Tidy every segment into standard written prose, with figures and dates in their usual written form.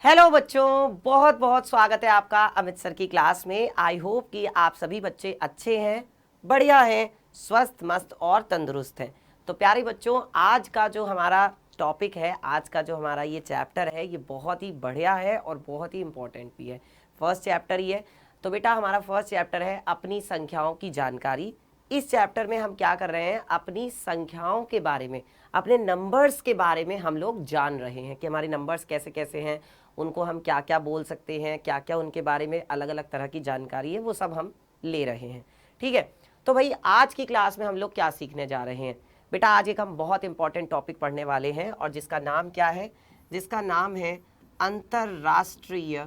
Hello बच्चों, बहुत बहुत स्वागत है आपका अमित सर की क्लास में। आई होप कि आप सभी बच्चे अच्छे हैं, बढ़िया हैं, स्वस्थ मस्त और तंदुरुस्त हैं। तो प्यारे बच्चों, आज का जो हमारा टॉपिक है, आज का जो हमारा ये चैप्टर है, ये बहुत ही बढ़िया है और बहुत ही इम्पोर्टेंट भी है। फर्स्ट चैप्टर ही है। तो बेटा हमारा फर्स्ट चैप्टर है अपनी संख्याओं की जानकारी। इस चैप्टर में हम क्या कर रहे हैं, अपनी संख्याओं के बारे में, अपने नंबर्स के बारे में हम लोग जान रहे हैं कि हमारे नंबर्स कैसे कैसे हैं, उनको हम क्या क्या बोल सकते हैं, क्या क्या उनके बारे में अलग अलग तरह की जानकारी है, वो सब हम ले रहे हैं। ठीक है। तो भाई आज की क्लास में हम लोग क्या सीखने जा रहे हैं बेटा, आज एक हम बहुत इंपॉर्टेंट टॉपिक पढ़ने वाले हैं और जिसका नाम क्या है, जिसका नाम है अंतरराष्ट्रीय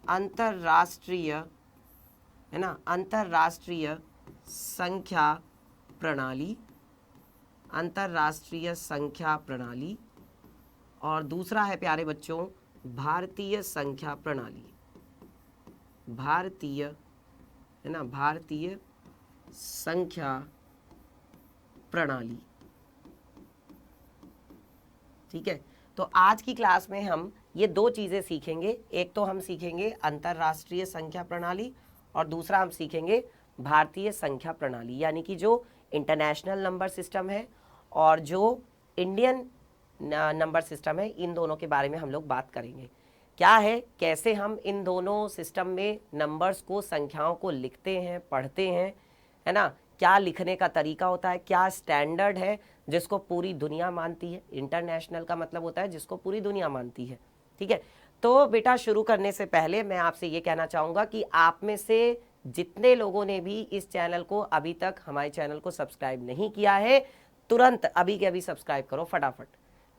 अंतरराष्ट्रीय है ना, अंतरराष्ट्रीय संख्या प्रणाली, अंतरराष्ट्रीय संख्या प्रणाली। और दूसरा है प्यारे बच्चों भारतीय संख्या प्रणाली, भारतीय है ना, भारतीय संख्या प्रणाली। ठीक है। तो आज की क्लास में हम ये दो चीज़ें सीखेंगे। एक तो हम सीखेंगे अंतरराष्ट्रीय संख्या प्रणाली और दूसरा हम सीखेंगे भारतीय संख्या प्रणाली, यानी कि जो इंटरनेशनल नंबर सिस्टम है और जो इंडियन नंबर सिस्टम है, इन दोनों के बारे में हम लोग बात करेंगे। क्या है, कैसे हम इन दोनों सिस्टम में नंबर्स को, संख्याओं को लिखते हैं, पढ़ते हैं, है ना, क्या लिखने का तरीका होता है, क्या स्टैंडर्ड है जिसको पूरी दुनिया मानती है। इंटरनेशनल का मतलब होता है जिसको पूरी दुनिया मानती है। ठीक है। तो बेटा शुरू करने से पहले मैं आपसे ये कहना चाहूँगा कि आप में से जितने लोगों ने भी इस चैनल को अभी तक, हमारे चैनल को सब्सक्राइब नहीं किया है, तुरंत अभी के अभी सब्सक्राइब करो, फटाफट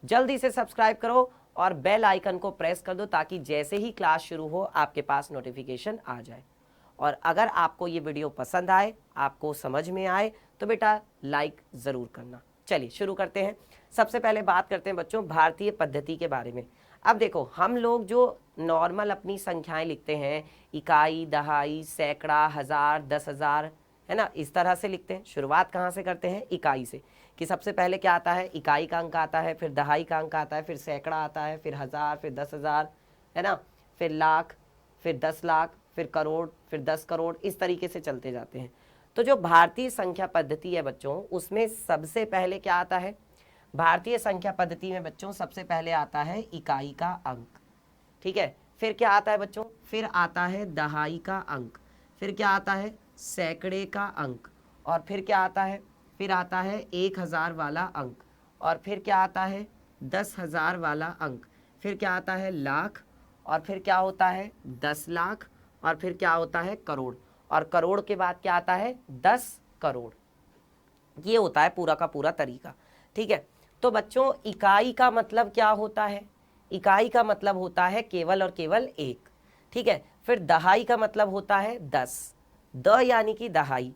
जल्दी से सब्सक्राइब करो और बेल आइकन को प्रेस कर दो ताकि जैसे ही क्लास शुरू हो आपके पास नोटिफिकेशन आ जाए। और अगर आपको ये वीडियो पसंद आए, आपको समझ में आए, तो बेटा लाइक ज़रूर करना। चलिए शुरू करते हैं। सबसे पहले बात करते हैं बच्चों भारतीय पद्धति के बारे में। अब देखो, हम लोग जो नॉर्मल अपनी संख्याएं लिखते हैं, इकाई, दहाई, सैकड़ा, हज़ार, 10,000, है ना, इस तरह से लिखते हैं। शुरुआत कहाँ से करते हैं, इकाई से, कि सबसे पहले क्या आता है, इकाई का अंक आता है, फिर दहाई का अंक आता है, फिर सैकड़ा आता है, फिर हज़ार, फिर 10,000, है ना, फिर लाख, फिर 10 लाख, फिर करोड़, फिर 10 करोड़, इस तरीके से चलते जाते हैं। तो जो भारतीय संख्या पद्धति है बच्चों, उसमें सबसे पहले क्या आता है, भारतीय संख्या पद्धति में बच्चों सबसे पहले आता है इकाई का अंक। ठीक है। फिर क्या आता है बच्चों, फिर आता है दहाई का अंक, फिर क्या आता है सैकड़े का अंक, और फिर क्या आता है, फिर आता है 1,000 वाला अंक, और फिर क्या आता है 10,000 वाला अंक, फिर क्या आता है लाख, और फिर क्या होता है 10 लाख, और फिर क्या होता है करोड़, और करोड़ के बाद क्या आता है 10 करोड़। ये होता है पूरा का पूरा तरीका। ठीक है। तो बच्चों इकाई का मतलब क्या होता है, इकाई का मतलब होता है केवल और केवल एक। ठीक है। फिर दहाई का मतलब होता है 10, द यानी कि दहाई,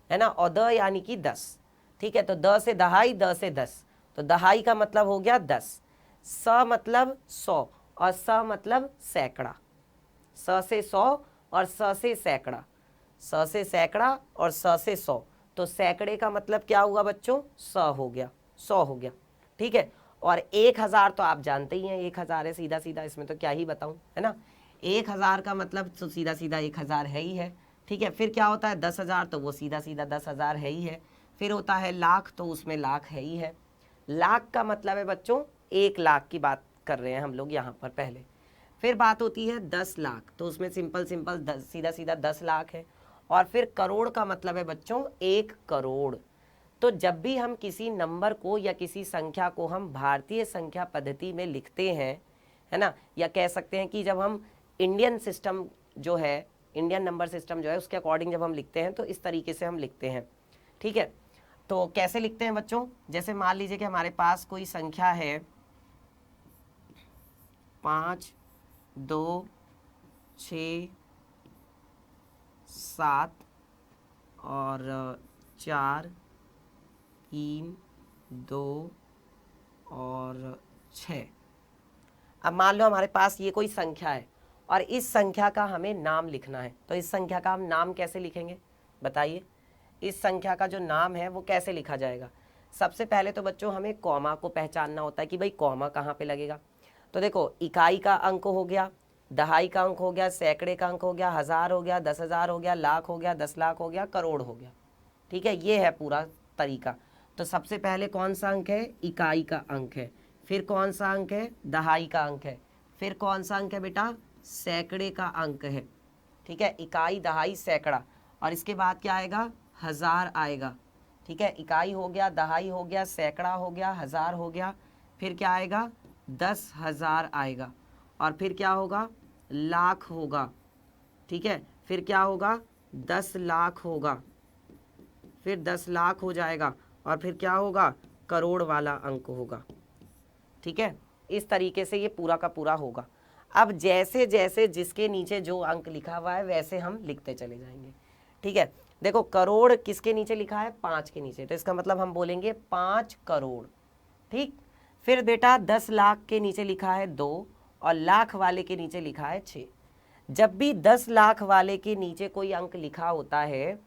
है ना, और द यानी कि 10। ठीक है। तो द से दहाई, द से 10, तो दहाई का मतलब हो गया 10। स मतलब 100 और स मतलब सैकड़ा, स से 100 और स से सैकड़ा, स से सैकड़ा और स से 100, तो सैकड़े का मतलब क्या हुआ बच्चों, 100 हो गया, 100 हो गया। ठीक है। और 1,000 तो आप जानते ही हैं, 1,000 है सीधा सीधा, इसमें तो क्या ही बताऊं, है ना। 1,000 का मतलब तो सीधा सीधा 1,000 है ही है। ठीक है। फिर क्या होता है 10,000, तो वो सीधा सीधा 10,000 है ही है। फिर होता है लाख, तो उसमें लाख है ही है। लाख का मतलब है बच्चों 1 लाख की बात कर रहे हैं हम लोग यहाँ पर पहले। फिर बात होती है 10 लाख, तो उसमें सिंपल सिंपल सीधा सीधा 10 लाख है। और फिर करोड़ का मतलब है बच्चों 1 करोड़। तो जब भी हम किसी नंबर को या किसी संख्या को हम भारतीय संख्या पद्धति में लिखते हैं, है ना, या कह सकते हैं कि जब हम इंडियन सिस्टम जो है, इंडियन नंबर सिस्टम जो है, उसके अकॉर्डिंग जब हम लिखते हैं तो इस तरीके से हम लिखते हैं। ठीक है। तो कैसे लिखते हैं बच्चों, जैसे मान लीजिए कि हमारे पास कोई संख्या है 5, 2, 6, 7 और 4, 3, 2 और 6। अब मान लो हमारे पास ये कोई संख्या है और इस संख्या का हमें नाम लिखना है, तो इस संख्या का हम नाम कैसे लिखेंगे बताइए। इस संख्या का जो नाम है वो कैसे लिखा जाएगा। सबसे पहले तो बच्चों हमें कॉमा को पहचानना होता है कि भाई कॉमा कहाँ पे लगेगा। तो देखो इकाई का अंक हो गया, दहाई का अंक हो गया, सैकड़े का अंक हो गया, हजार हो गया, 10,000 हो गया, लाख हो गया, 10 लाख हो गया, करोड़ हो गया। ठीक है, ये है पूरा तरीका। तो सबसे पहले कौन सा अंक है? इकाई का अंक है। फिर कौन सा अंक है? दहाई का अंक है। फिर कौन सा अंक है बेटा? सैकड़े का अंक है। ठीक है, इकाई, दहाई, सैकड़ा, और इसके बाद क्या आएगा? हजार आएगा। ठीक है, इकाई हो गया, दहाई हो गया, सैकड़ा हो गया, हजार हो गया, फिर क्या आएगा? 10,000 आएगा, और फिर क्या होगा? लाख होगा। ठीक है, फिर क्या होगा? 10 लाख होगा, फिर 10 लाख हो जाएगा, और फिर क्या होगा? करोड़ वाला अंक होगा। ठीक है, इस तरीके से ये पूरा का पूरा होगा। अब जैसे जैसे जिसके नीचे जो अंक लिखा हुआ है वैसे हम लिखते चले जाएंगे। ठीक है, देखो करोड़ किसके नीचे लिखा है? 5 के नीचे, तो इसका मतलब हम बोलेंगे 5 करोड़। ठीक, फिर बेटा 10 लाख के नीचे लिखा है 2, और लाख वाले के नीचे लिखा है 6। जब भी 10 लाख वाले के नीचे कोई अंक लिखा होता है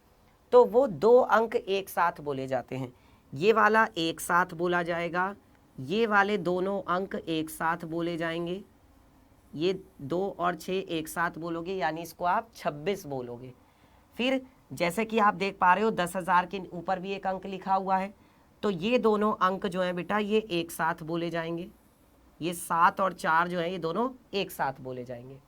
तो वो 2 अंक एक साथ बोले जाते हैं। ये वाला एक साथ बोला जाएगा, ये वाले दोनों अंक एक साथ बोले जाएंगे। ये 2 और 6 एक साथ बोलोगे, यानी इसको आप 26 बोलोगे। फिर जैसे कि आप देख पा रहे हो 10,000 के ऊपर भी एक अंक लिखा हुआ है, तो ये दोनों अंक जो है बेटा ये एक साथ बोले जाएंगे। ये 7 और 4 जो है ये दोनों एक साथ बोले जाएंगे।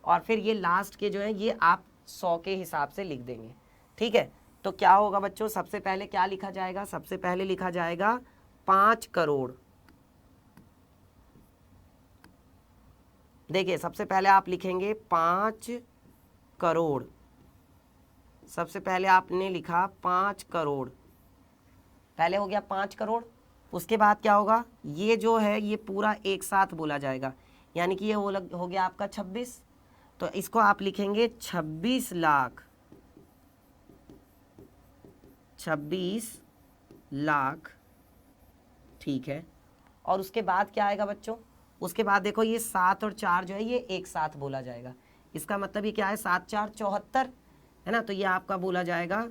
और फिर ये लास्ट के जो है ये आप 100 के हिसाब से लिख देंगे। ठीक है, तो क्या होगा बच्चों? सबसे पहले क्या लिखा जाएगा? सबसे पहले लिखा जाएगा 5 करोड़। देखिए सबसे पहले आप लिखेंगे 5 करोड़। सबसे पहले आपने लिखा 5 करोड़, पहले हो गया 5 करोड़। उसके बाद क्या होगा? ये जो है ये पूरा एक साथ बोला जाएगा, यानी कि ये हो गया आपका 26। तो इसको आप लिखेंगे 26 लाख। 26 लाख। ठीक है, और उसके बाद क्या आएगा बच्चों? उसके बाद देखो ये 7 और 4 जो है ये एक साथ बोला जाएगा। इसका मतलब ये क्या है? 7 4 74 है ना, तो ये आपका बोला जाएगा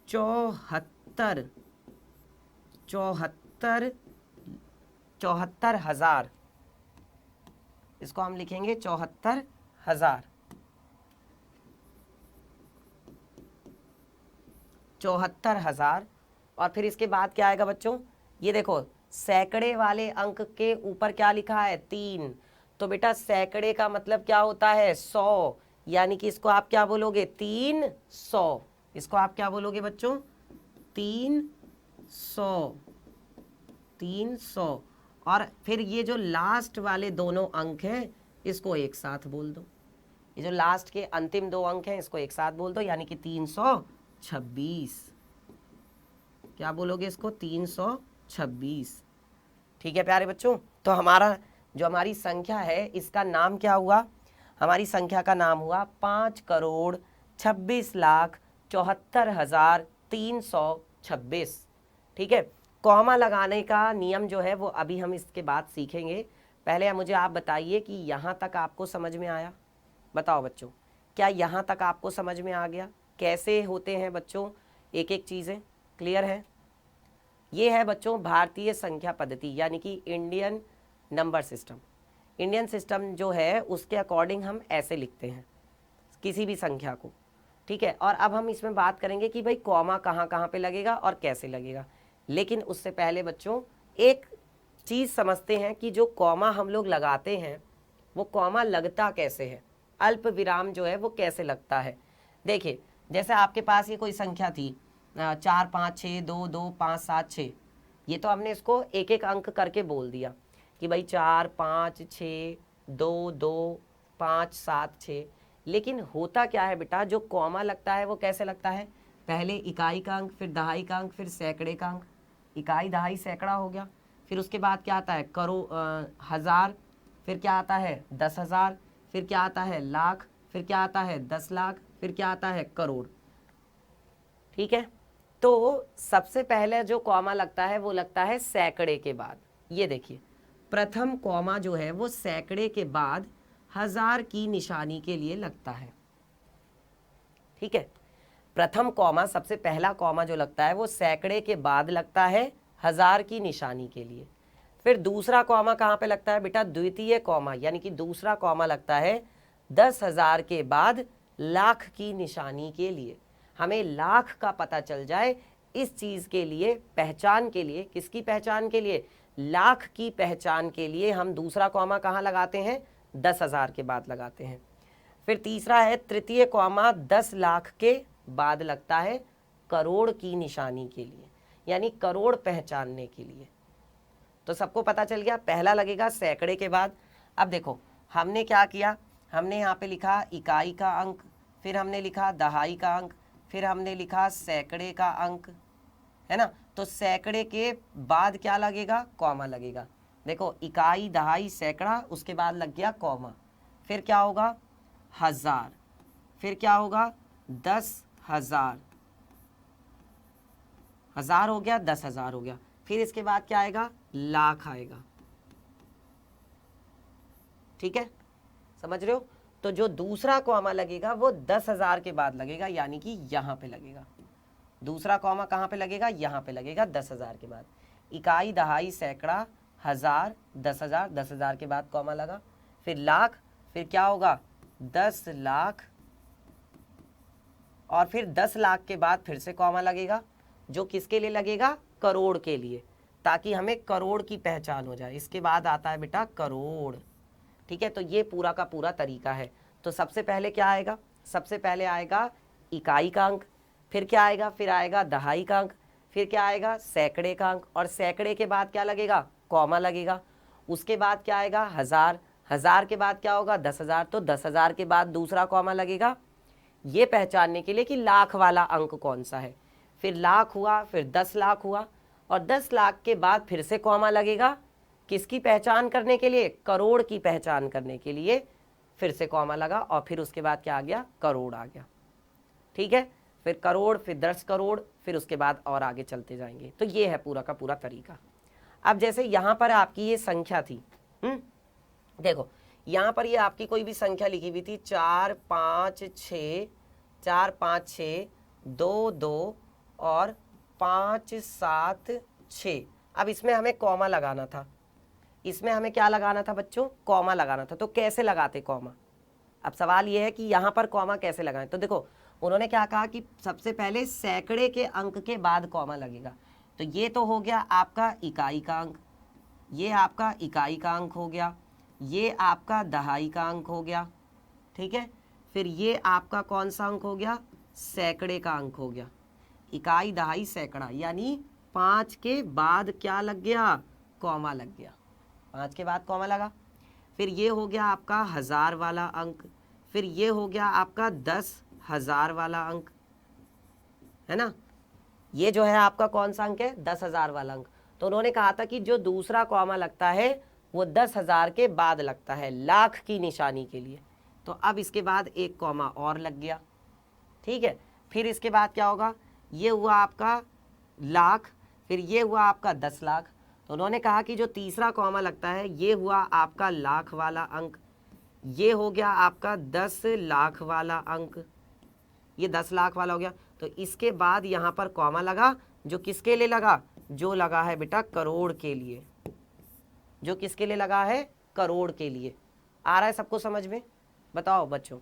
74। 74,000। इसको हम लिखेंगे 74,000। 74,000। और फिर इसके बाद क्या आएगा बच्चों? ये देखो सैकड़े वाले अंक के ऊपर क्या लिखा है? 3। तो बेटा सैकड़े का मतलब क्या होता है? 100, यानी कि इसको आप क्या बोलोगे? 300। इसको आप क्या बोलोगे बच्चों? 300। 300। और फिर ये जो लास्ट वाले दोनों अंक हैं इसको एक साथ बोल दो। ये जो लास्ट के अंतिम 2 अंक हैं इसको एक साथ बोल दो, यानी कि 326। क्या बोलोगे इसको? 326। ठीक है प्यारे बच्चों, तो हमारी संख्या है इसका नाम क्या हुआ? हमारी संख्या का नाम हुआ 5,26,74,326। ठीक है, कॉमा लगाने का नियम जो है वो अभी हम इसके बाद सीखेंगे। पहले मुझे आप बताइए कि यहाँ तक आपको समझ में आया? बताओ बच्चों, क्या यहाँ तक आपको समझ में आ गया कैसे होते हैं बच्चों एक एक चीज़ें? क्लियर है? ये है बच्चों भारतीय संख्या पद्धति, यानी कि Indian number system. Indian system जो है उसके अकॉर्डिंग हम ऐसे लिखते हैं किसी भी संख्या को। ठीक है, और अब हम इसमें बात करेंगे कि भाई कॉमा कहाँ कहाँ पे लगेगा और कैसे लगेगा। लेकिन उससे पहले बच्चों एक चीज़ समझते हैं कि जो कॉमा हम लोग लगाते हैं वो कॉमा लगता कैसे है, अल्प विराम जो है वो कैसे लगता है। देखिए जैसे आपके पास ये कोई संख्या थी 4 5 6 2 2 5 7 6, ये तो हमने इसको एक एक अंक करके बोल दिया कि भाई 4 5 6 2 2 5 7 6। लेकिन होता क्या है बेटा, जो कॉमा लगता है वो कैसे लगता है? पहले इकाई का अंक, फिर दहाई का अंक, फिर सैकड़े का अंक। इकाई दहाई सैकड़ा हो गया, फिर उसके बाद क्या आता है? हजार, फिर क्या आता है? 10,000, फिर क्या आता है? लाख, फिर क्या आता है? 10 लाख, फिर क्या आता है? करोड़। ठीक है, तो सबसे पहले जो कॉमा लगता है वो लगता है सैकड़े के बाद। ये देखिए प्रथम कॉमा जो है वो सैकड़े के बाद हजार की निशानी के लिए लगता है। ठीक है, प्रथम कॉमा, सबसे पहला कॉमा जो लगता है वो सैकड़े के बाद लगता है हजार की निशानी के लिए। फिर दूसरा कॉमा कहाँ पे लगता है बेटा, द्वितीय कॉमा, यानी कि दूसरा कॉमा लगता है 10,000 के बाद लाख की निशानी के लिए। हमें लाख का पता चल जाए इस चीज के लिए, पहचान के लिए, किसकी पहचान के लिए, लाख की पहचान के लिए हम दूसरा कॉमा कहाँ लगाते हैं, 10,000 के बाद लगाते हैं। फिर तीसरा है तृतीय कॉमा 10 लाख के बाद लगता है करोड़ की निशानी के लिए, यानी करोड़ पहचानने के लिए। तो सबको पता चल गया, पहला लगेगा सैकड़े के बाद। अब देखो हमने क्या किया, हमने यहाँ पे लिखा इकाई का अंक, फिर हमने लिखा दहाई का अंक, फिर हमने लिखा सैकड़े का अंक, है ना। तो सैकड़े के बाद क्या लगेगा, कॉमा लगेगा। देखो इकाई दहाई सैकड़ा, उसके बाद लग गया कॉमा, फिर क्या होगा हजार, फिर क्या होगा 10,000, हजार हो गया, 10,000 हो गया, फिर इसके बाद क्या आएगा, लाख आएगा। ठीक है, समझ रहे हो। तो जो दूसरा कॉमा लगेगा वो 10,000 के बाद लगेगा, यानी कि यहां पे लगेगा। दूसरा कॉमा कहां पे लगेगा, यहां पे लगेगा 10,000 के बाद। इकाई दहाई सैकड़ा हजार 10,000, 10,000 के बाद कॉमा लगा, फिर लाख, फिर क्या होगा 10 लाख, और फिर 10 लाख के बाद फिर से कॉमा लगेगा, जो किसके लिए लगेगा, करोड़ के लिए, ताकि हमें करोड़ की पहचान हो जाए। इसके बाद आता है बेटा करोड़। ठीक है, तो ये पूरा का पूरा तरीका है। तो सबसे पहले क्या आएगा, सबसे पहले आएगा इकाई का अंक, फिर क्या आएगा, फिर आएगा दहाई का अंक, फिर क्या आएगा सैकड़े का अंक, और सैकड़े के बाद क्या लगेगा, कॉमा लगेगा। उसके बाद क्या आएगा हजार, हजार के बाद क्या होगा 10,000, तो 10,000 के बाद दूसरा कॉमा लगेगा, ये पहचानने के लिए कि लाख वाला अंक कौन सा है। फिर लाख हुआ, फिर 10 लाख हुआ, और 10 लाख के बाद फिर से कॉमा लगेगा, किसकी पहचान करने के लिए, करोड़ की पहचान करने के लिए, फिर से कॉमा लगा, और फिर उसके बाद क्या आ गया, करोड़ आ गया। ठीक है, फिर करोड़, फिर 10 करोड़, फिर उसके बाद और आगे चलते जाएंगे। तो ये है पूरा का पूरा तरीका। अब जैसे यहाँ पर आपकी ये संख्या थी, देखो यहाँ पर ये आपकी कोई भी संख्या लिखी हुई थी 4 5 6, 4 5 6, 2 2 और 5 7 6। अब इसमें हमें कॉमा लगाना था, इसमें हमें क्या लगाना था बच्चों, कॉमा लगाना था। तो कैसे लगाते कॉमा, अब सवाल ये है कि यहाँ पर कॉमा कैसे लगाएं। तो देखो उन्होंने क्या कहा कि सबसे पहले सैकड़े के अंक के बाद कॉमा लगेगा। तो ये तो हो गया आपका इकाई का अंक, ये आपका इकाई का अंक हो गया, ये आपका दहाई का अंक हो गया। ठीक है, फिर ये आपका कौन सा अंक हो गया, सैकड़े का अंक हो गया। इकाई दहाई सैकड़ा, यानी 5 के बाद क्या लग गया, कॉमा लग गया, 5 के बाद कॉमा लगा। फिर ये हो गया आपका हजार वाला अंक, फिर ये हो गया आपका 10,000 वाला अंक, है ना। ये जो है आपका कौन सा अंक है, 10,000 वाला अंक। तो उन्होंने कहा था कि जो दूसरा कॉमा लगता है वो 10,000 के बाद लगता है, लाख की निशानी के लिए। तो अब इसके बाद एक कॉमा और लग गया। ठीक है, फिर इसके बाद क्या होगा, ये हुआ आपका लाख, फिर ये हुआ आपका 10 लाख। तो उन्होंने कहा कि जो तीसरा कॉमा लगता है ये हुआ आपका लाख वाला अंक, ये हो गया आपका 10 लाख वाला अंक, ये 10 लाख वाला हो गया। तो इसके बाद यहाँ पर कॉमा लगा, जो किसके लिए लगा, जो लगा है बेटा करोड़ के लिए, जो किसके लिए लगा है, करोड़ के लिए। आ रहा है सबको समझ में, बताओ बच्चों,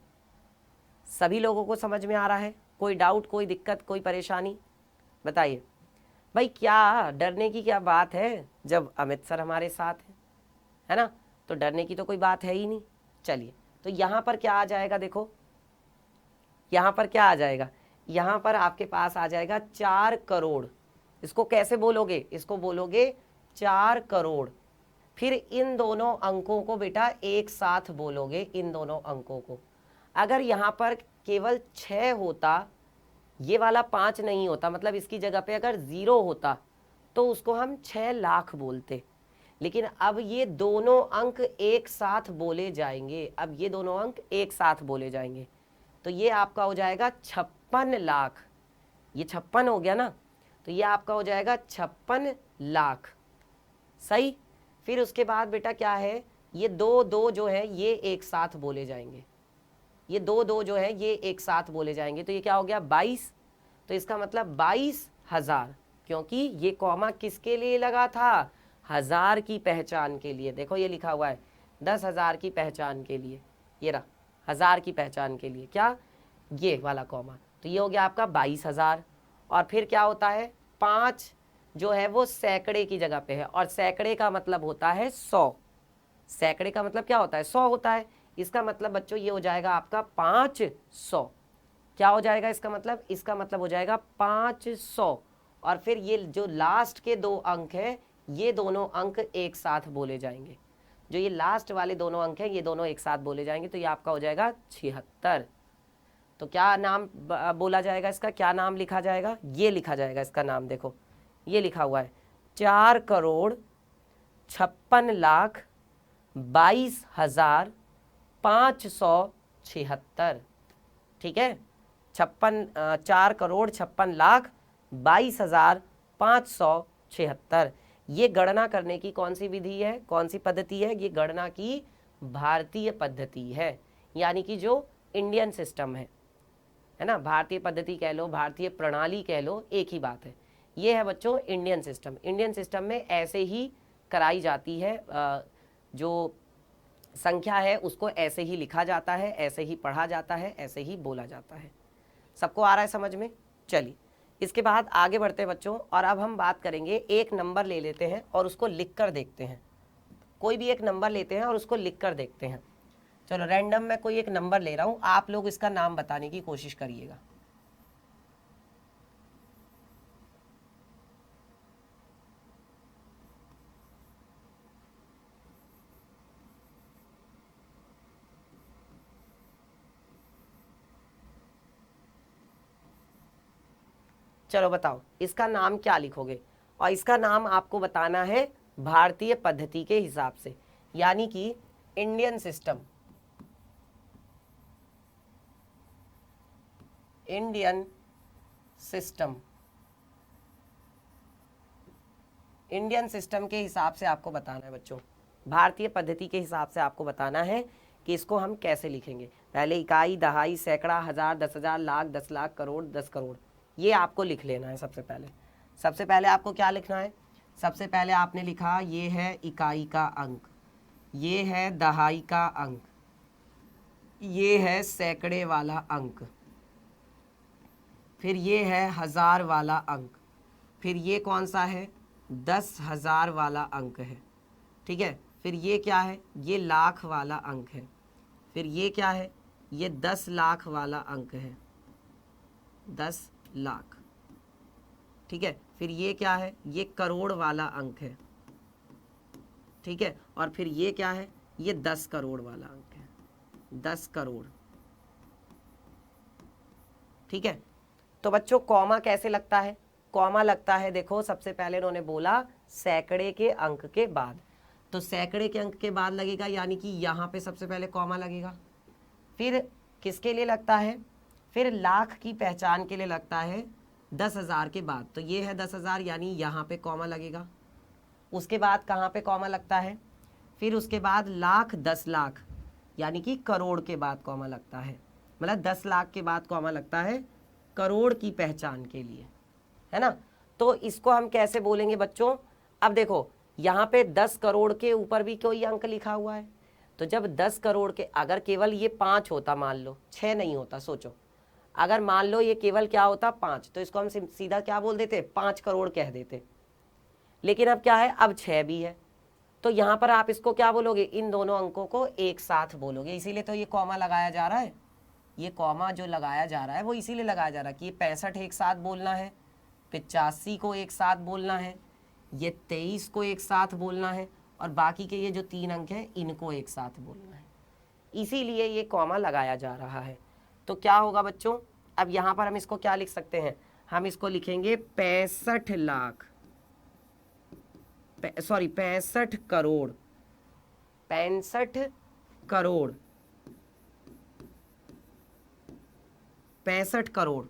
सभी लोगों को समझ में आ रहा है, कोई डाउट, कोई दिक्कत, कोई परेशानी, बताइए भाई। क्या डरने की क्या बात है जब अमित सर हमारे साथ है ना, तो डरने की तो कोई बात है ही नहीं। चलिए, तो यहाँ पर क्या आ जाएगा, देखो यहाँ पर क्या आ जाएगा, यहाँ पर आपके पास आ जाएगा 4 करोड़। इसको कैसे बोलोगे, इसको बोलोगे 4 करोड़। फिर इन दोनों अंकों को बेटा एक साथ बोलोगे, इन दोनों अंकों को। अगर यहाँ पर केवल 6 होता, ये वाला 5 नहीं होता, मतलब इसकी जगह पे अगर 0 होता तो उसको हम 6 लाख बोलते। लेकिन अब ये दोनों अंक एक साथ बोले जाएंगे, अब ये दोनों अंक एक साथ बोले जाएंगे। तो ये आपका हो जाएगा 56 लाख, ये 56 हो गया ना, तो ये आपका हो जाएगा 56 लाख। सही। फिर उसके बाद बेटा क्या है, ये 2 2 जो है ये एक साथ बोले जाएंगे, ये 2 2 जो है ये एक साथ बोले जाएंगे। तो ये क्या हो गया 22। तो इसका मतलब 22,000, क्योंकि ये कॉमा किसके लिए लगा था, 10,000 की पहचान के लिए, देखो ये लिखा हुआ है 10,000 की पहचान के लिए, ये रहा 1000 की पहचान के लिए, क्या ये वाला कॉमा, तो ये हो गया आपका 22,000। और फिर क्या होता है 5 जो है वो सैकड़े की जगह पे है, और सैकड़े का मतलब होता है 100, सैकड़े का मतलब क्या होता है 100 होता है। इसका मतलब बच्चों ये हो जाएगा आपका 500, क्या हो जाएगा इसका मतलब, इसका मतलब हो जाएगा 500। और फिर ये जो लास्ट के 2 अंक है ये दोनों अंक एक साथ बोले जाएंगे, जो ये लास्ट वाले दोनों अंक हैं ये दोनों एक साथ बोले जाएंगे, तो ये आपका हो जाएगा 76। तो क्या नाम बोला जाएगा इसका, क्या नाम लिखा जाएगा, ये लिखा जाएगा इसका नाम, देखो ये लिखा हुआ है 4,56,22,576। ठीक है, 4,56,22,576। ये गणना करने की कौन सी विधि है, कौन सी पद्धति है, ये गणना की भारतीय पद्धति है, यानी कि जो इंडियन सिस्टम है ना, भारतीय पद्धति कह लो, भारतीय प्रणाली कह लो, एक ही बात है। ये है बच्चों इंडियन सिस्टम। इंडियन सिस्टम में ऐसे ही कराई जाती है, जो संख्या है उसको ऐसे ही लिखा जाता है, ऐसे ही पढ़ा जाता है, ऐसे ही बोला जाता है। सबको आ रहा है समझ में? चलिए इसके बाद आगे बढ़ते हैं बच्चों, और अब हम बात करेंगे, एक नंबर ले लेते हैं और उसको लिख कर देखते हैं। कोई भी एक नंबर लेते हैं और उसको लिख कर देखते हैं। चलो रैंडम मैं कोई एक नंबर ले रहा हूं, आप लोग इसका नाम बताने की कोशिश करिएगा। चलो बताओ इसका नाम क्या लिखोगे, और इसका नाम आपको बताना है भारतीय पद्धति के हिसाब से, यानी कि Indian system, Indian system, Indian system के हिसाब से आपको बताना है बच्चों, भारतीय पद्धति के हिसाब से आपको बताना है कि इसको हम कैसे लिखेंगे। पहले इकाई, दहाई, सैकड़ा, हजार, 10,000, लाख, 10 लाख, करोड़, 10 करोड़, ये आपको लिख लेना है। सबसे पहले आपको क्या लिखना है, सबसे पहले आपने लिखा ये है इकाई का अंक, ये है दहाई का अंक, ये है सैकड़े वाला अंक, फिर ये है हजार वाला अंक, फिर ये कौन सा है 10,000 वाला अंक है। ठीक है, फिर ये क्या है, ये लाख वाला अंक है, फिर ये क्या है, ये 10 लाख वाला अंक है, 10 लाख। ठीक है, फिर ये क्या है, ये करोड़ वाला अंक है। ठीक है, और फिर ये क्या है, ये 10 करोड़ वाला अंक है, 10 करोड़। ठीक है, तो बच्चों कॉमा कैसे लगता है, कॉमा लगता है, देखो सबसे पहले उन्होंने बोला सैकड़े के अंक के बाद, तो सैकड़े के अंक के बाद लगेगा, यानी कि यहाँ पे सबसे पहले कॉमा लगेगा। फिर किसके लिए लगता है, फिर लाख की पहचान के लिए लगता है 10,000 के बाद, तो ये है 10,000, यानी यहाँ पे कॉमा लगेगा। उसके बाद कहाँ पे कॉमा लगता है, फिर उसके बाद लाख, 10 लाख, यानी कि करोड़ के बाद कॉमा लगता है, मतलब 10 लाख के बाद कॉमा लगता है करोड़ की पहचान के लिए, है ना। तो इसको हम कैसे बोलेंगे बच्चों, अब देखो यहाँ पे 10 करोड़ के ऊपर भी कोई अंक लिखा हुआ है, तो जब 10 करोड़ के, अगर केवल ये 5 होता, मान लो 6 नहीं होता, सोचो अगर मान लो ये केवल क्या होता 5, तो इसको हम सीधा क्या बोल देते, 5 करोड़ कह देते। लेकिन अब क्या है, अब 6 भी है, तो यहाँ पर आप इसको क्या बोलोगे, इन दोनों अंकों को एक साथ बोलोगे, इसीलिए तो ये कॉमा लगाया जा रहा है। ये कॉमा जो लगाया जा रहा है वो इसीलिए लगाया जा रहा है कि ये 65 एक साथ बोलना है, 85 को एक साथ बोलना है, ये 23 को एक साथ बोलना है, और बाकी के ये जो 3 अंक हैं इनको एक साथ बोलना है, इसीलिए ये कॉमा लगाया जा रहा है। तो क्या होगा बच्चों, अब यहाँ पर हम इसको क्या लिख सकते हैं, हम इसको लिखेंगे 65 लाख, सॉरी 65 करोड़, 65 करोड़, 65 करोड़।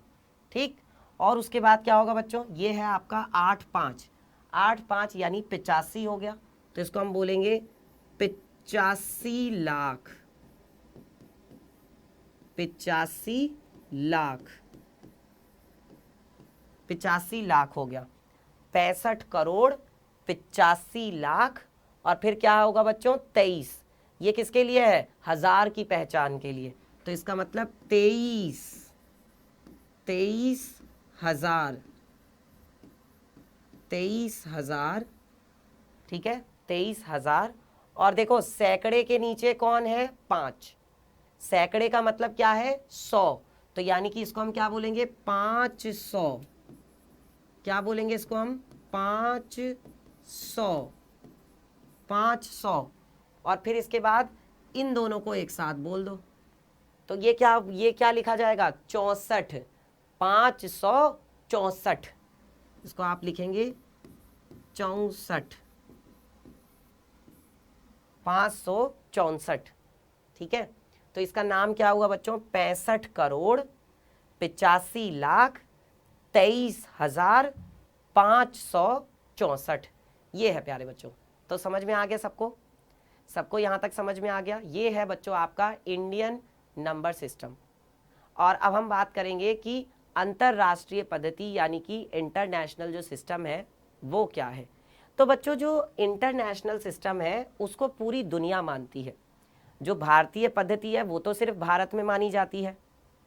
ठीक, और उसके बाद क्या होगा बच्चों, ये है आपका 8,5, 8,5 यानी 85 हो गया, तो इसको हम बोलेंगे 85 लाख, 85 लाख, 85 लाख हो गया, 65 करोड़ 85 लाख और फिर क्या होगा बच्चों 23। ये किसके लिए है? हजार की पहचान के लिए। तो इसका मतलब 23,000, 23,000, ठीक है 23,000। और देखो सैकड़े के नीचे कौन है? 5। सैकड़े का मतलब क्या है? 100। तो यानी कि इसको हम क्या बोलेंगे? 500। क्या बोलेंगे इसको हम? 500, 500। और फिर इसके बाद इन दोनों को एक साथ बोल दो तो ये क्या लिखा जाएगा? 64, 564। इसको आप लिखेंगे 64, 564, ठीक है। तो इसका नाम क्या हुआ बच्चों? 65 करोड़ 85 लाख 23,564। ये है प्यारे बच्चों। तो समझ में आ गया सबको? सबको यहाँ तक समझ में आ गया? ये है बच्चों आपका इंडियन नंबर सिस्टम। और अब हम बात करेंगे कि अंतरराष्ट्रीय पद्धति यानी कि इंटरनेशनल जो सिस्टम है वो क्या है। तो बच्चों जो इंटरनेशनल सिस्टम है उसको पूरी दुनिया मानती है। जो भारतीय पद्धति है वो तो सिर्फ भारत में मानी जाती है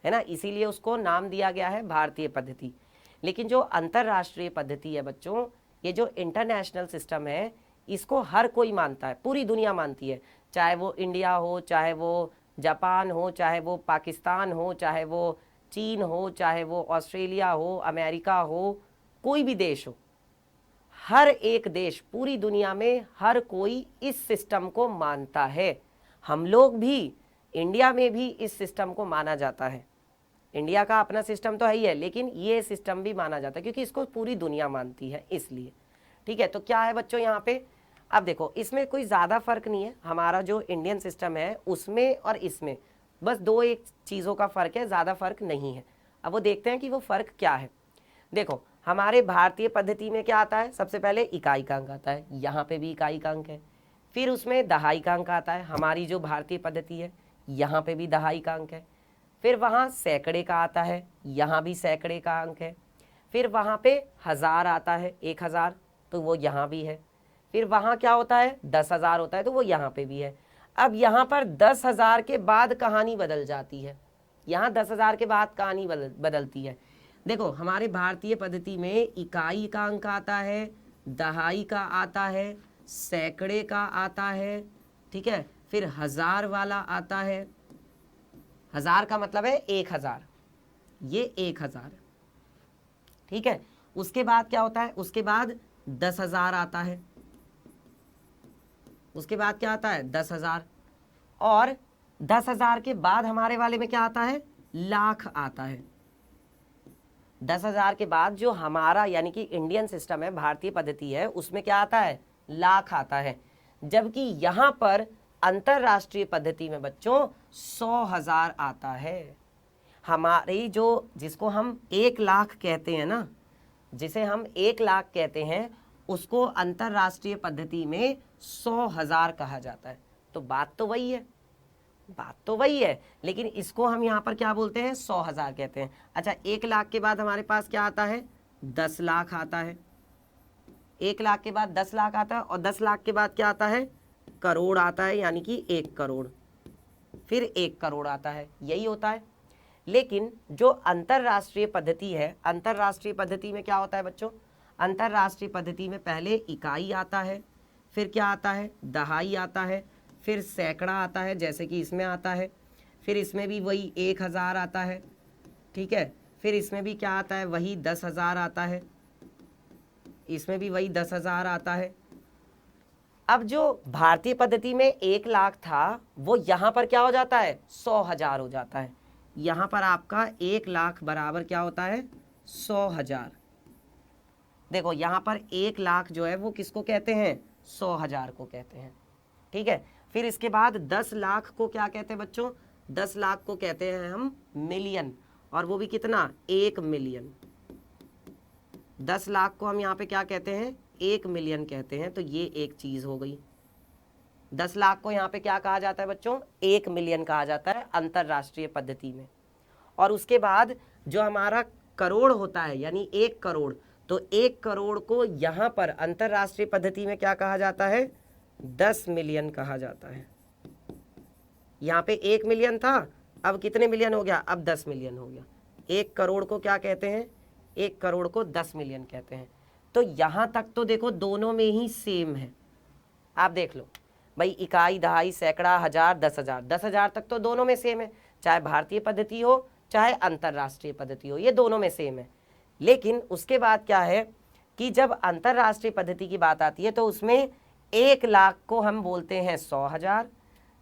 ना, इसीलिए उसको नाम दिया गया है भारतीय पद्धति। लेकिन जो अंतरराष्ट्रीय पद्धति है बच्चों, ये जो इंटरनेशनल सिस्टम है इसको हर कोई मानता है, पूरी दुनिया मानती है। चाहे वो इंडिया हो, चाहे वो जापान हो, चाहे वो पाकिस्तान हो, चाहे वो चीन हो, चाहे वो ऑस्ट्रेलिया हो, अमेरिका हो, कोई भी देश हो, हर एक देश पूरी दुनिया में हर कोई इस सिस्टम को मानता है। हम लोग भी इंडिया में भी इस सिस्टम को माना जाता है। इंडिया का अपना सिस्टम तो है ही है, लेकिन ये सिस्टम भी माना जाता है क्योंकि इसको पूरी दुनिया मानती है इसलिए। ठीक है, तो क्या है बच्चों यहाँ पे? अब देखो इसमें कोई ज़्यादा फर्क नहीं है। हमारा जो इंडियन सिस्टम है उसमें और इसमें बस दो एक चीज़ों का फ़र्क है, ज़्यादा फर्क नहीं है। अब वो देखते हैं कि वो फ़र्क क्या है। देखो हमारे भारतीय पद्धति में क्या आता है? सबसे पहले इकाई का अंक आता है, यहाँ पे भी इकाई का अंक है। फिर उसमें दहाई का अंक आता है, हमारी जो भारतीय पद्धति है यहाँ पे भी दहाई का अंक है। फिर वहाँ सैकड़े का आता है, यहाँ भी सैकड़े का अंक है। फिर वहाँ पे हज़ार आता है, 1000, तो वो यहाँ भी है। फिर वहाँ क्या होता है? 10,000 होता है, तो वो यहाँ पे भी है। अब यहाँ पर 10,000 के बाद कहानी बदल जाती है। यहाँ 10,000 के बाद कहानी बदलती है। देखो हमारे भारतीय पद्धति में इकाई का अंक आता है, दहाई का आता है, सैकड़े का आता है, ठीक है। फिर हज़ार वाला आता है। हज़ार का मतलब है 1000, ये 1000, ठीक है। उसके बाद क्या होता है? उसके बाद 10,000 आता है। उसके बाद क्या आता है? 10,000। और 10,000 के बाद हमारे वाले में क्या आता है? लाख आता है। 10,000 के बाद जो हमारा यानी कि इंडियन सिस्टम है, भारतीय पद्धति है, उसमें क्या आता है? लाख आता है। जबकि यहाँ पर अंतरराष्ट्रीय पद्धति में बच्चों 100,000 आता है। हमारी जो जिसको हम 1 लाख कहते हैं ना, जिसे हम 1 लाख कहते हैं, उसको अंतरराष्ट्रीय पद्धति में 100,000 कहा जाता है। तो बात तो वही है, बात तो वही है, लेकिन इसको हम यहाँ पर क्या बोलते हैं? 100,000 कहते हैं। अच्छा, 1 लाख के बाद हमारे पास क्या आता है? 10 लाख आता है। 1 लाख के बाद 10 लाख आता है, और 10 लाख के बाद क्या आता है? करोड़ आता है, यानी कि 1 करोड़। फिर 1 करोड़ आता है, यही होता है। लेकिन जो अंतरराष्ट्रीय पद्धति है, अंतरराष्ट्रीय पद्धति में क्या होता है बच्चों? अंतरराष्ट्रीय पद्धति में पहले इकाई आता है, फिर क्या आता है? दहाई आता है, फिर सैकड़ा आता है जैसे कि इसमें आता है, फिर इसमें भी वही 1000 आता है, ठीक है। फिर इसमें भी क्या आता है? वही 10,000 आता है, इसमें भी वही 10,000 आता है। अब जो भारतीय पद्धति में 1 लाख था वो यहाँ पर क्या हो जाता है? 100,000 हो जाता है। यहाँ पर आपका 1 लाख बराबर क्या होता है? 100,000। देखो यहाँ पर 1 लाख जो है वो किसको कहते हैं? 100,000 को कहते हैं, ठीक है। फिर इसके बाद 10 लाख को क्या कहते हैं बच्चों? 10 लाख को कहते हैं हम मिलियन, और वो भी कितना? 1 मिलियन। 10 लाख को हम यहाँ पे क्या कहते हैं? 1 मिलियन कहते हैं। तो ये एक चीज़ हो गई। 10 लाख को यहाँ पे क्या कहा जाता है बच्चों? 1 मिलियन कहा जाता है अंतरराष्ट्रीय पद्धति में। और उसके बाद जो हमारा करोड़ होता है, यानी 1 करोड़, तो 1 करोड़ को यहाँ पर अंतरराष्ट्रीय पद्धति में क्या कहा जाता है? 10 मिलियन कहा जाता है। यहाँ पे 1 मिलियन था, अब कितने मिलियन हो गया? अब 10 मिलियन हो गया। 1 करोड़ को क्या कहते हैं? 1 करोड़ को 10 मिलियन कहते हैं। तो यहाँ तक तो देखो दोनों में ही सेम है। आप देख लो भाई, इकाई, दहाई, सैकड़ा, हजार, 10,000, 10,000 तक तो दोनों में सेम है, चाहे भारतीय पद्धति हो चाहे अंतरराष्ट्रीय पद्धति हो, ये दोनों में सेम है। लेकिन उसके बाद क्या है कि जब अंतरराष्ट्रीय पद्धति की बात आती है तो उसमें 1 लाख को हम बोलते हैं 100,000,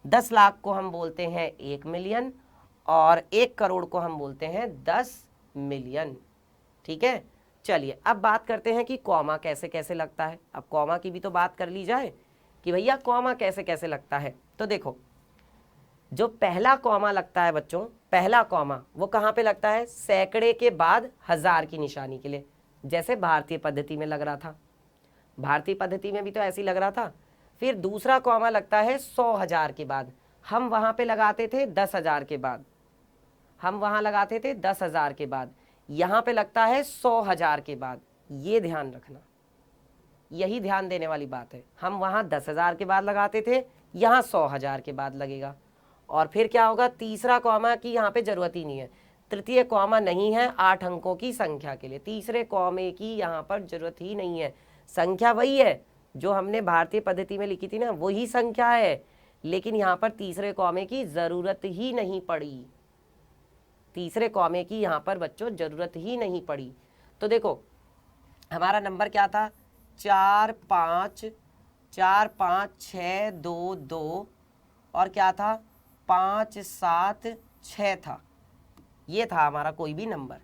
10 लाख को हम बोलते हैं 1 मिलियन और 1 करोड़ को हम बोलते हैं 10 मिलियन। ठीक है, चलिए अब बात करते हैं कि कॉमा कैसे कैसे लगता है। अब कॉमा की भी तो बात कर ली जाए कि भैया कॉमा कैसे कैसे लगता है। तो देखो, जो पहला कॉमा लगता है बच्चों, पहला कॉमा वो कहाँ पे लगता है? सैकड़े के बाद हजार की निशानी के लिए, जैसे भारतीय पद्धति में लग रहा था। भारतीय पद्धति में भी तो ऐसे ही लग रहा था। फिर दूसरा कॉमा लगता है 100,000 के बाद, हम वहाँ पे लगाते थे 10,000 के बाद, हम वहाँ लगाते थे 10,000 के बाद, यहाँ पे लगता है 100,000 के बाद। ये ध्यान रखना, यही ध्यान देने वाली बात है। हम वहाँ 10,000 के बाद लगाते थे, यहाँ 100,000 के बाद लगेगा। और फिर क्या होगा? तीसरा कॉमा की यहाँ पे जरूरत ही नहीं है, तृतीय कॉमा नहीं है 8 अंकों की संख्या के लिए, तीसरे कॉमे की यहाँ पर जरूरत ही नहीं है। संख्या वही है जो हमने भारतीय पद्धति में लिखी थी ना, वही संख्या है, लेकिन यहाँ पर तीसरे कॉमे की जरूरत ही नहीं पड़ी। तीसरे कॉमे की यहाँ पर बच्चों जरूरत ही नहीं पड़ी। तो देखो हमारा नंबर क्या था? 4 5 4 5 6 2 2 और क्या था? 5 7 6 था। ये था हमारा कोई भी नंबर।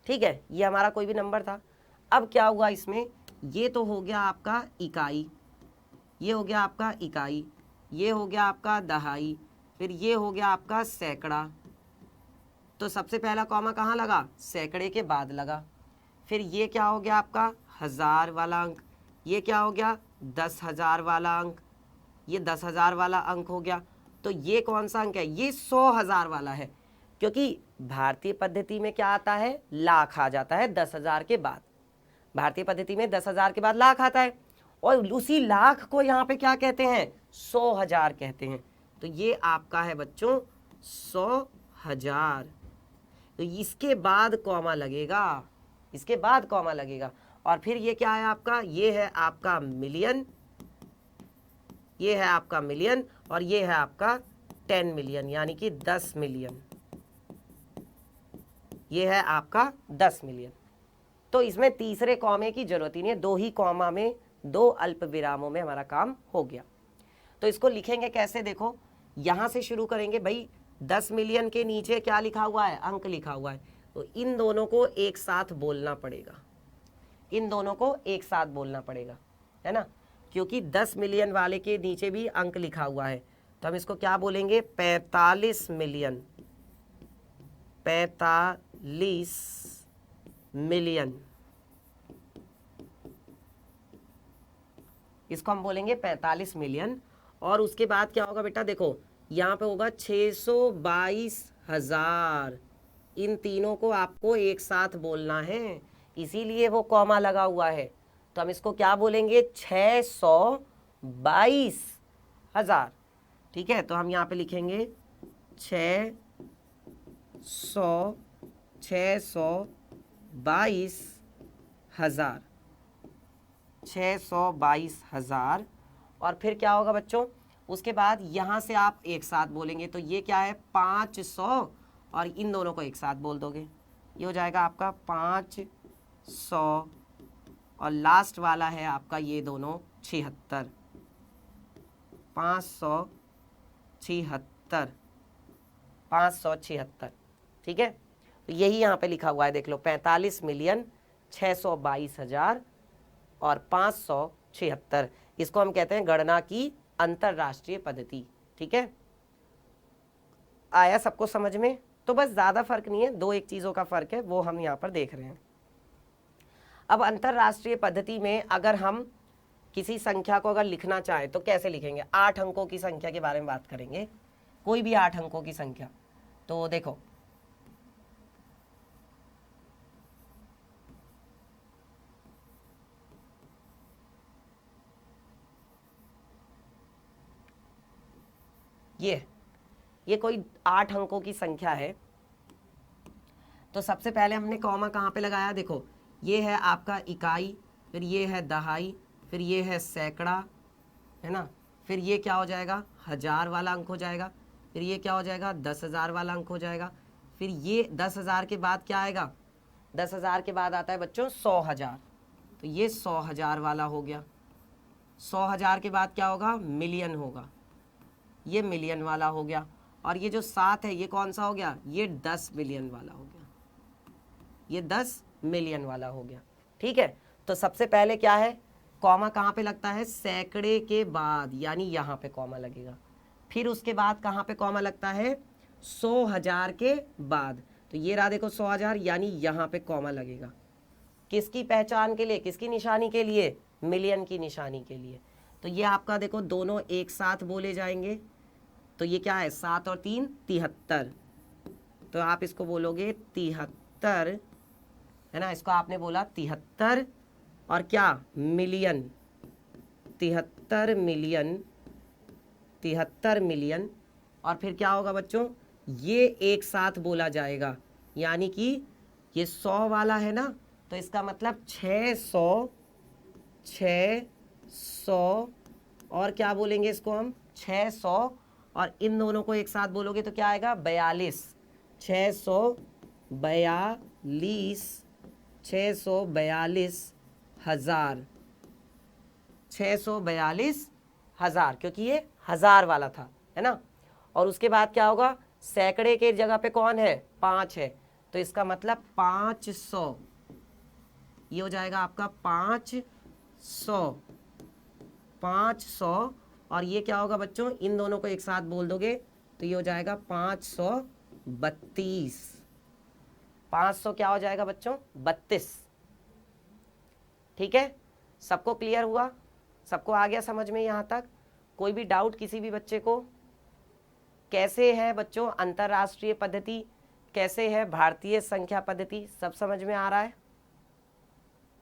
ठीक है, ये हमारा कोई भी नंबर था। अब क्या हुआ इसमें? ये तो हो गया आपका इकाई, ये हो गया आपका इकाई, ये हो गया आपका दहाई, फिर ये हो गया आपका सैकड़ा। तो सबसे पहला कॉमा कहाँ लगा? सैकड़े के बाद लगा। फिर ये क्या हो गया आपका? हजार वाला अंक। ये क्या हो गया? 10,000 वाला अंक। ये 10,000 वाला अंक हो गया। तो ये कौन सा अंक है? ये 100,000 वाला है, क्योंकि भारतीय पद्धति में क्या आता है? लाख आ जाता है 10,000 के बाद। भारतीय पद्धति में 10,000 के बाद लाख आता है, और उसी लाख को यहाँ पे क्या कहते हैं? 100,000 कहते हैं। तो ये आपका है बच्चों 100,000। तो इसके बाद कॉमा लगेगा, इसके बाद कॉमा लगेगा। और फिर ये क्या है आपका? ये है आपका मिलियन, ये है आपका मिलियन, और ये है आपका 10 मिलियन, यानी कि 10 मिलियन। ये है आपका 10 मिलियन। तो इसमें तीसरे कॉमे की जरूरत ही नहीं है, 2 ही कॉमा में, 2 अल्प विरामों में हमारा काम हो गया। तो इसको लिखेंगे कैसे? देखो यहां से शुरू करेंगे भाई। 10 मिलियन के नीचे क्या लिखा हुआ है? अंक लिखा हुआ है। तो इन दोनों को एक साथ बोलना पड़ेगा, इन दोनों को एक साथ बोलना पड़ेगा, है ना, क्योंकि 10 मिलियन वाले के नीचे भी अंक लिखा हुआ है। तो हम इसको क्या बोलेंगे? 45 मिलियन, 45 मिलियन। इसको हम बोलेंगे 45 मिलियन। और उसके बाद क्या होगा बेटा? देखो यहाँ पे होगा 622,000। इन तीनों को आपको एक साथ बोलना है, इसीलिए वो कॉमा लगा हुआ है। तो हम इसको क्या बोलेंगे? 622,000। ठीक है, तो हम यहाँ पे लिखेंगे 622,000, 622,000। और फिर क्या होगा बच्चों? उसके बाद यहाँ से आप एक साथ बोलेंगे, तो ये क्या है? 500, और इन दोनों को एक साथ बोल दोगे, ये हो जाएगा आपका 500, और लास्ट वाला है आपका ये दोनों 76, 576, 576। ठीक है, तो यही यहाँ पे लिखा हुआ है, देख लो, 45 मिलियन 622,000 और 576। इसको हम कहते हैं गणना की अंतरराष्ट्रीय पद्धति। ठीक है, आया सबको समझ में? तो बस ज़्यादा फर्क नहीं है, 2-1 चीज़ों का फर्क है, वो हम यहाँ पर देख रहे हैं। अब अंतरराष्ट्रीय पद्धति में अगर हम किसी संख्या को अगर लिखना चाहें तो कैसे लिखेंगे? 8 अंकों की संख्या के बारे में बात करेंगे, कोई भी 8 अंकों की संख्या। तो देखो ये कोई 8 अंकों की संख्या है। तो सबसे पहले हमने कॉमा कहाँ पे लगाया, देखो ये है आपका इकाई, फिर ये है दहाई, फिर ये है सैकड़ा, है ना, फिर ये क्या हो जाएगा 1000 वाला अंक हो जाएगा, फिर ये क्या हो जाएगा 10,000 वाला अंक हो जाएगा, फिर ये 10,000 के बाद क्या आएगा, 10,000 के बाद आता है बच्चों 100,000, तो ये 100,000 वाला हो गया। 100,000 के बाद क्या होगा, मिलियन होगा, ये मिलियन वाला हो गया। और ये जो 7 है ये कौन सा हो गया, ये 10 मिलियन वाला हो गया, ये 10 मिलियन वाला हो गया। ठीक है, तो सबसे पहले क्या है, कॉमा कहाँ पे लगता है, सैकड़े के बाद, यानी यहाँ पे कॉमा लगेगा। फिर उसके बाद कहाँ पे कॉमा लगता है, 100,000 के बाद, तो ये रहा देखो 100,000, यानी यहाँ पे कॉमा लगेगा। किसकी पहचान के लिए, किसकी निशानी के लिए, मिलियन की निशानी के लिए। तो ये आपका देखो दोनों एक साथ बोले जाएंगे, तो ये क्या है 7 और 3 73, तो आप इसको बोलोगे 73, है ना, इसको आपने बोला 73 और क्या मिलियन, 73 मिलियन, 73 मिलियन। और फिर क्या होगा बच्चों, ये एक साथ बोला जाएगा, यानी कि ये 100 वाला है ना, तो इसका मतलब 600, 600 और क्या बोलेंगे इसको हम 600, और इन दोनों को एक साथ बोलोगे तो क्या आएगा 42, 642, 642,000, 642,000, क्योंकि ये 1000 वाला था, है ना। और उसके बाद क्या होगा, सैकड़े के जगह पे कौन है 5 है, तो इसका मतलब 500, ये हो जाएगा आपका 500, 500। और ये क्या होगा बच्चों, इन दोनों को एक साथ बोल दोगे तो ये हो जाएगा 532, 500 क्या हो जाएगा बच्चों 32। ठीक है, सबको क्लियर हुआ, सबको आ गया समझ में यहाँ तक, कोई भी डाउट किसी भी बच्चे को, कैसे है बच्चों अंतरराष्ट्रीय पद्धति, कैसे है भारतीय संख्या पद्धति, सब समझ में आ रहा है,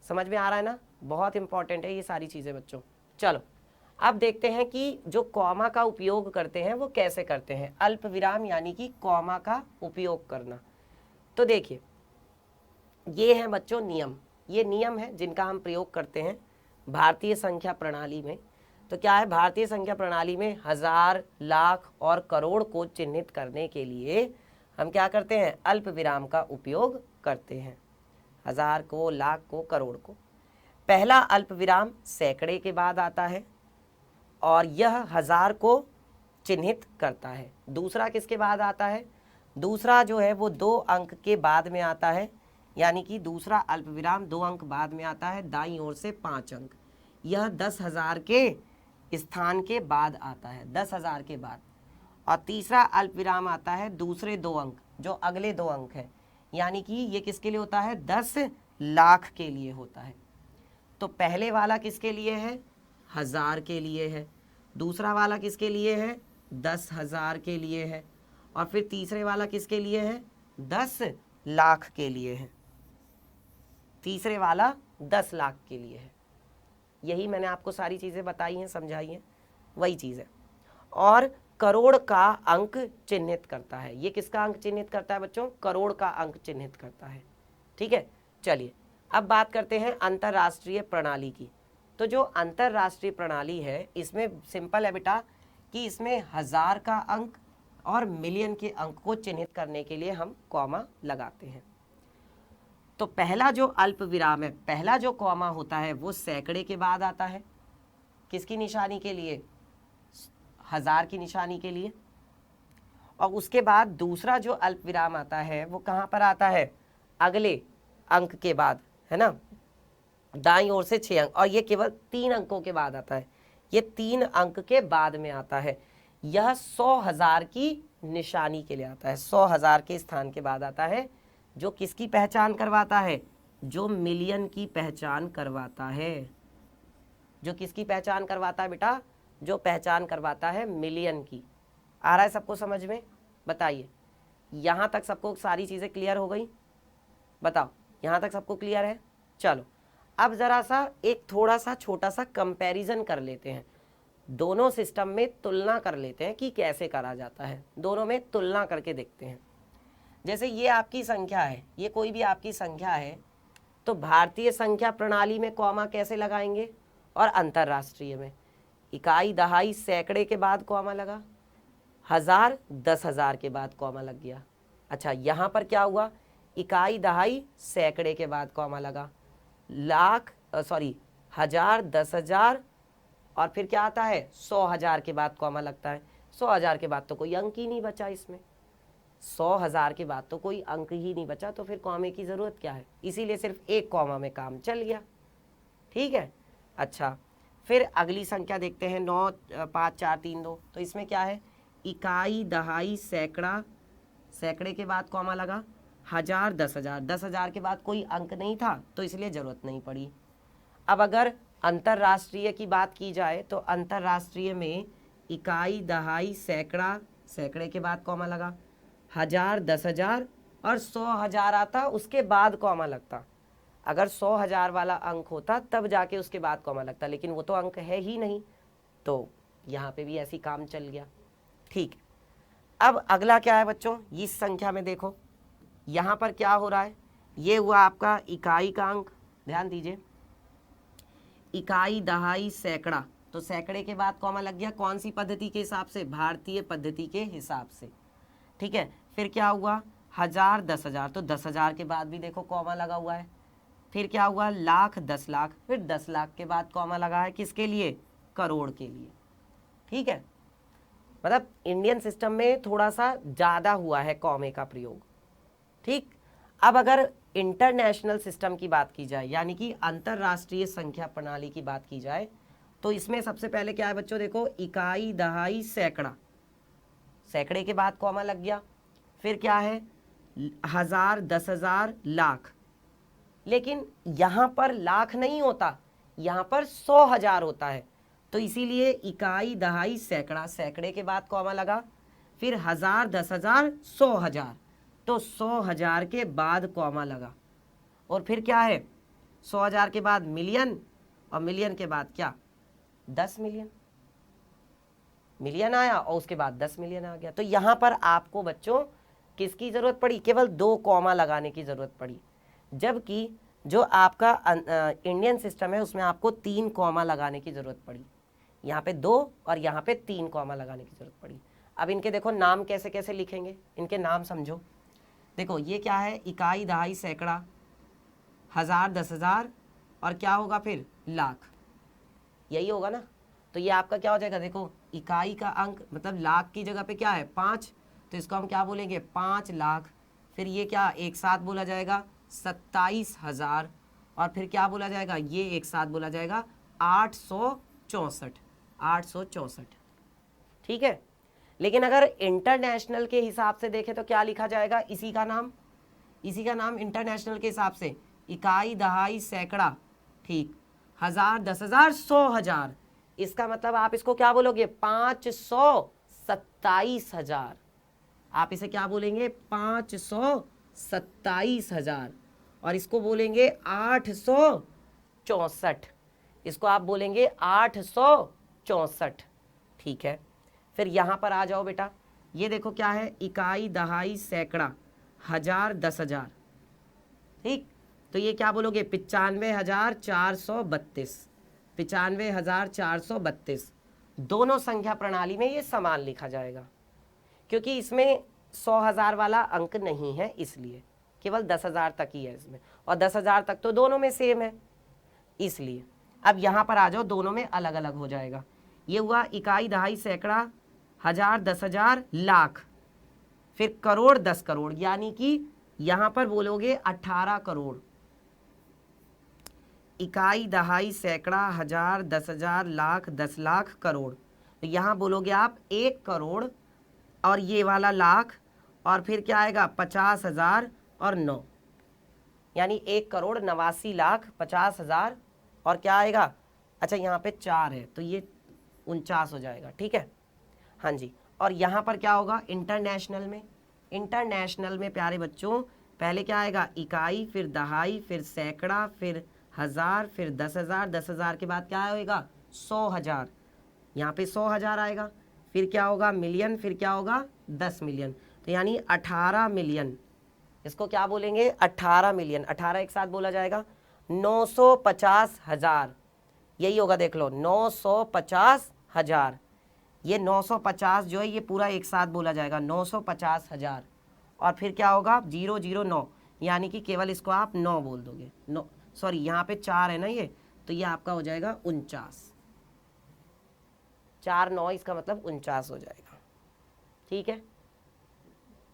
समझ में आ रहा है ना, बहुत इंपॉर्टेंट है ये सारी चीजें बच्चों। चलो अब देखते हैं कि जो कॉमा का उपयोग करते हैं वो कैसे करते हैं, अल्प विराम यानी कि कॉमा का उपयोग करना। तो देखिए ये है बच्चों नियम, ये नियम है जिनका हम प्रयोग करते हैं भारतीय संख्या प्रणाली में। तो क्या है, भारतीय संख्या प्रणाली में 1000, लाख और करोड़ को चिन्हित करने के लिए हम क्या करते हैं, अल्प विराम का उपयोग करते हैं, 1000 को, लाख को, करोड़ को। पहला अल्प विराम सैकड़े के बाद आता है और यह 1000 को चिन्हित करता है। दूसरा किसके बाद आता है, दूसरा जो है वो 2 अंक के बाद में आता है, यानी कि दूसरा अल्प विराम 2 अंक बाद में आता है, दाईं ओर से 5 अंक, यह 10,000 के स्थान के बाद आता है, 10,000 के बाद। और तीसरा अल्प विराम आता है दूसरे 2 अंक, जो अगले 2 अंक है, यानी कि ये किसके लिए होता है 10 लाख के लिए होता है। तो पहले वाला किसके लिए है 1000 के लिए है, दूसरा वाला किसके लिए है 10,000 के लिए है, और फिर तीसरे वाला किसके लिए है 10 लाख के लिए है, तीसरे वाला 10 लाख के लिए है। यही मैंने आपको सारी चीज़ें बताई हैं, समझाई हैं, वही चीज़ है। और करोड़ का अंक चिन्हित करता है, ये किसका अंक चिन्हित करता है बच्चों, करोड़ का अंक चिन्हित करता है। ठीक है, चलिए अब बात करते हैं अंतरराष्ट्रीय प्रणाली की। तो जो अंतरराष्ट्रीय प्रणाली है इसमें सिंपल है बेटा कि इसमें 1000 का अंक और मिलियन के अंक को चिन्हित करने के लिए हम कॉमा लगाते हैं। तो पहला जो अल्प विराम है, पहला जो कॉमा होता है वो सैकड़े के बाद आता है, किसकी निशानी के लिए 1000 की निशानी के लिए। और उसके बाद दूसरा जो अल्प विराम आता है वो कहाँ पर आता है, अगले अंक के बाद, है ना, दाईं ओर से 6 अंक, और ये केवल 3 अंकों के बाद आता है, ये 3 अंक के बाद में आता है। यह 100,000 की निशानी के लिए आता है, 100,000 के स्थान के बाद आता है, जो किसकी पहचान करवाता है, जो मिलियन की पहचान करवाता है। जो किसकी पहचान करवाता है बेटा, जो पहचान करवाता है मिलियन की। आ रहा है सबको समझ में, बताइए यहाँ तक सबको सारी चीज़ें क्लियर हो गई, बताओ यहाँ तक सबको क्लियर है। चलो अब ज़रा सा एक थोड़ा सा छोटा सा कंपैरिजन कर लेते हैं दोनों सिस्टम में तुलना कर लेते हैं कि कैसे करा जाता है, दोनों में तुलना करके देखते हैं। जैसे ये आपकी संख्या है, ये कोई भी आपकी संख्या है, तो भारतीय संख्या प्रणाली में कॉमा कैसे लगाएंगे और अंतर्राष्ट्रीय में इकाई दहाई सैकड़े के बाद कॉमा लगा, हजार 10,000 के बाद कॉमा लग गया। अच्छा यहाँ पर क्या हुआ, इकाई दहाई सैकड़े के बाद कॉमा लगा, लाख सॉरी 1000 10,000 और फिर क्या आता है 100,000 के बाद कॉमा लगता है। 100,000 के बाद तो कोई अंक ही नहीं बचा इसमें, 100,000 के बाद तो कोई अंक ही नहीं बचा, तो फिर कॉमे की ज़रूरत क्या है, इसीलिए सिर्फ एक कॉमा में काम चल गया। ठीक है। अच्छा फिर अगली संख्या देखते हैं 9 5 4 3 2। तो इसमें क्या है, इकाई दहाई सैकड़ा, सैकड़े के बाद कॉमा लगा, 1000 10,000, 10,000 के बाद कोई अंक नहीं था तो इसलिए ज़रूरत नहीं पड़ी। अब अगर अंतर्राष्ट्रीय की बात की जाए तो अंतर्राष्ट्रीय में इकाई दहाई सैकड़ा, सैकड़े के बाद कॉमा लगा, 1000 10,000 और 100,000 आता उसके बाद कॉमा लगता। अगर 100,000 वाला अंक होता तब जाके उसके बाद कॉमा लगता, लेकिन वो तो अंक है ही नहीं, तो यहाँ पे भी ऐसी काम चल गया। ठीक। अब अगला क्या है बच्चों, इस संख्या में देखो यहाँ पर क्या हो रहा है, ये हुआ आपका इकाई का अंक, ध्यान दीजिए, इकाई दहाई सैकड़ा, तो सैकड़े के बाद कॉमा लग गया, कौन सी पद्धति के हिसाब से, भारतीय पद्धति के हिसाब से। ठीक है। फिर क्या हुआ, 1000 10,000, तो 10,000 के बाद भी देखो कॉमा लगा हुआ है। फिर क्या हुआ, लाख 10 लाख, फिर 10 लाख के बाद कॉमा लगा है, किसके लिए, करोड़ के लिए। ठीक है, मतलब इंडियन सिस्टम में थोड़ा सा ज़्यादा हुआ है कॉमे का प्रयोग। ठीक। अब अगर इंटरनेशनल सिस्टम की बात की जाए, यानी कि अंतर्राष्ट्रीय संख्या प्रणाली की बात की जाए, तो इसमें सबसे पहले क्या है बच्चों, देखो इकाई दहाई सैकड़ा, सैकड़े के बाद कॉमा लग गया। फिर क्या है, 1000 10,000 लाख, लेकिन यहाँ पर लाख नहीं होता, यहाँ पर 100,000 होता है, तो इसीलिए इकाई दहाई सैकड़ा, सैकड़े के बाद कॉमा लगा, फिर 1000 10,000 100,000, तो 100,000 के बाद कॉमा लगा। और फिर क्या है, 100,000 के बाद मिलियन, और मिलियन के बाद क्या, 10 मिलियन, मिलियन आया और उसके बाद 10 मिलियन आ गया। तो यहाँ पर आपको बच्चों किसकी ज़रूरत पड़ी, केवल 2 कॉमा लगाने की ज़रूरत पड़ी, जबकि जो आपका इंडियन सिस्टम है उसमें आपको 3 कॉमा लगाने की ज़रूरत पड़ी। यहाँ पे 2 और यहाँ पे 3 कॉमा लगाने की ज़रूरत पड़ी। अब इनके देखो नाम कैसे कैसे लिखेंगे, इनके नाम समझो। देखो ये क्या है, इकाई दहाई सैकड़ा, 1000 10,000 और क्या होगा फिर लाख, यही होगा ना। तो ये आपका क्या हो जाएगा, देखो इकाई का अंक मतलब लाख की जगह पे क्या है 5, तो इसको हम क्या बोलेंगे 5 लाख। फिर ये क्या एक साथ बोला जाएगा 27,000, और फिर क्या बोला जाएगा, ये एक साथ बोला जाएगा 864, 864। ठीक है। लेकिन अगर इंटरनेशनल के हिसाब से देखें तो क्या लिखा जाएगा, इसी का नाम इंटरनेशनल के हिसाब से इकाई दहाई सैकड़ा, ठीक, 1000 10,000 100,000, इसका मतलब आप इसको क्या बोलोगे 527,000, आप इसे क्या बोलेंगे 527,000, और इसको बोलेंगे 864, इसको आप बोलेंगे 864। ठीक है। फिर यहाँ पर आ जाओ बेटा, ये देखो क्या है, इकाई दहाई सैकड़ा, 1000 10,000, ठीक, तो ये क्या बोलोगे 95,432, 95,432। दोनों संख्या प्रणाली में ये समान लिखा जाएगा, क्योंकि इसमें 100,000 वाला अंक नहीं है, इसलिए केवल 10,000 तक ही है इसमें, और 10,000 तक तो दोनों में सेम है, इसलिए। अब यहाँ पर आ जाओ, दोनों में अलग अलग हो जाएगा। ये हुआ इकाई दहाई सैकड़ा, 1000 10,000 लाख, फिर करोड़ 10 करोड़, यानी कि यहाँ पर बोलोगे 18 करोड़। इकाई दहाई सैकड़ा, 1000 10,000 लाख 10 लाख करोड़, तो यहाँ बोलोगे आप 1 करोड़ और ये वाला लाख, और फिर क्या आएगा 50,000 और 9, यानी 1,89,50,000 और क्या आएगा, अच्छा यहाँ पे 4 है तो ये 49 हो जाएगा। ठीक है, हाँ जी। और यहाँ पर क्या होगा इंटरनेशनल में प्यारे बच्चों, पहले क्या आएगा इकाई, फिर दहाई, फिर सैकड़ा, फिर 1000, फिर 10,000, 10,000 के बाद क्या होएगा 100,000, यहाँ पे 100,000 आएगा, फिर क्या होगा मिलियन, फिर क्या होगा 10 मिलियन, तो यानी 18 मिलियन। इसको क्या बोलेंगे 18 मिलियन, 18 एक साथ बोला जाएगा 950,000, यही होगा देख लो 950,000। ये 950 जो है ये पूरा एक साथ बोला जाएगा 950,000, और फिर क्या होगा 009, यानी कि केवल इसको आप 9 बोल दोगे, 9 सॉरी यहाँ पे 4 है ना ये, तो ये आपका हो जाएगा 49, 4 9 इसका मतलब 49 हो जाएगा। ठीक है,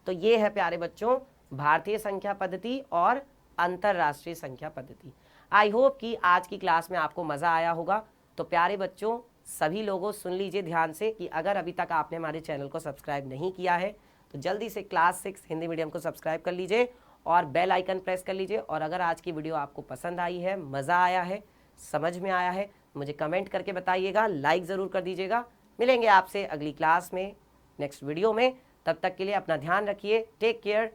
तो ये है प्यारे बच्चों भारतीय संख्या पद्धति और अंतरराष्ट्रीय संख्या पद्धति। आई होप कि आज की क्लास में आपको मज़ा आया होगा। तो प्यारे बच्चों सभी लोगों सुन लीजिए ध्यान से कि अगर अभी तक आपने हमारे चैनल को सब्सक्राइब नहीं किया है तो जल्दी से क्लास 6 हिंदी मीडियम को सब्सक्राइब कर लीजिए और बेल आइकन प्रेस कर लीजिए। और अगर आज की वीडियो आपको पसंद आई है, मज़ा आया है, समझ में आया है, मुझे कमेंट करके बताइएगा, लाइक ज़रूर कर दीजिएगा। मिलेंगे आपसे अगली क्लास में, नेक्स्ट वीडियो में। तब तक के लिए अपना ध्यान रखिए, take care,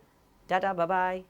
tata, bye bye.